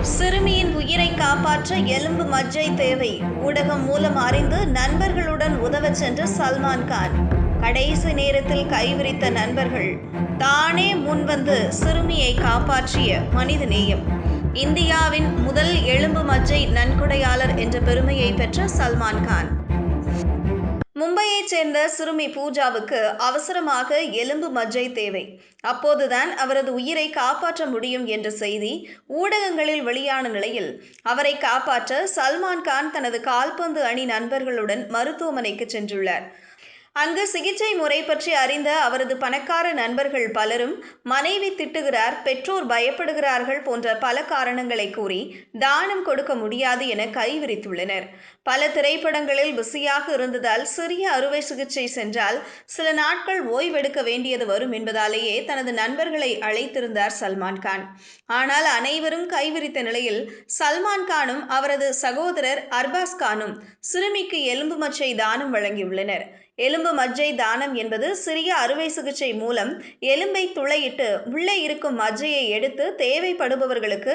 சிறுமியின் உயிரை காப்பாற்ற எலும்பு மஜ்ஜை தேவை. ஊடகம் மூலம் அறிந்து நண்பர்களுடன் உதவச் சென்ற சல்மான் கான். கடைசி நேரத்தில் கைவிரித்த நண்பர்கள். தானே முன்வந்து சிறுமியை காப்பாற்றிய மனித நேயம். இந்தியாவின் முதல் எலும்பு மஜ்ஜை நன்கொடையாளர் என்ற பெருமையை பெற்ற சல்மான் கான். மும்பையைச் சேர்ந்த சிறுமி பூஜாவுக்கு அவசரமாக எலும்பு மஜ்ஜை தேவை. அப்போதுதான் அவரது உயிரை காப்பாற்ற முடியும் என்ற செய்தி ஊடகங்களில் வெளியான நிலையில் அவரை காப்பாற்ற சல்மான் கான் தனது கால்பந்து அணி நண்பர்களுடன் மருத்துவமனைக்கு சென்றுள்ளார். அங்கு சிகிச்சை முறை பற்றி அறிந்த அவரது பணக்கார நண்பர்கள் பலரும் மனைவி திட்டுகிறார், பெற்றோர் பயப்படுகிறார்கள் போன்ற பல காரணங்களை கூறி தானம் கொடுக்க முடியாது என கைவிரித்துள்ளனர். பல திரைப்படங்களில் பிஸியாக இருந்ததால் சிறிய அறுவை சிகிச்சை சென்றால் சில நாட்கள் ஓய்வெடுக்க வேண்டியது வரும் என்பதாலேயே தனது நண்பர்களை அழைத்திருந்தார் சல்மான் கான். ஆனால் அனைவரும் கைவிரித்த நிலையில் சல்மான் கானும் அவரது சகோதரர் அர்பாஸ் கானும் சிறுமிக்கு எலும்பு மஜ்ஜை தானம் வழங்கியுள்ளனர். எலும்பு மஜ்ஜை தானம் என்பது சிறிய அறுவை சிகிச்சை மூலம் எலும்பை துளையிட்டு உள்ளே இருக்கும் மஜ்ஜையை எடுத்து தேவைப்படுபவர்களுக்கு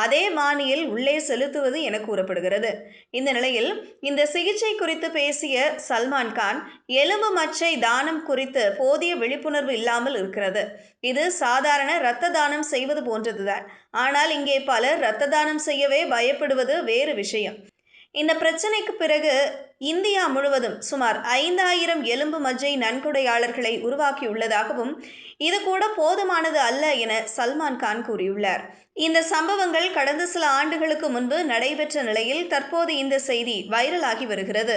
அதே மானியில் உள்ளே செலுத்துவது என கூறப்படுகிறது. இந்த நிலையில் இந்த சிகிச்சை குறித்து பேசிய சல்மான் கான், எலும்பு மஜ்ஜை தானம் குறித்து போதிய விழிப்புணர்வு இல்லாமல் இருக்கிறது. இது சாதாரண இரத்த தானம் செய்வது போன்றதுதான். ஆனால் இங்கே பலர் இரத்த தானம் செய்யவே பயப்படுவது வேறு விஷயம். இந்த பிரச்சனைக்கு பிறகு இந்தியா முழுவதும் சுமார் 5000 எலும்பு மஜ்ஜை நன்கொடையாளர்களை உருவாக்கியுள்ளதாகவும் இது கூட போதுமானது அல்ல என சல்மான் கான் கூறியுள்ளார். இந்த சம்பவங்கள் கடந்த சில ஆண்டுகளுக்கு முன்பு நடைபெற்ற நிலையில் தற்போது இந்த செய்தி வைரலாகி வருகிறது.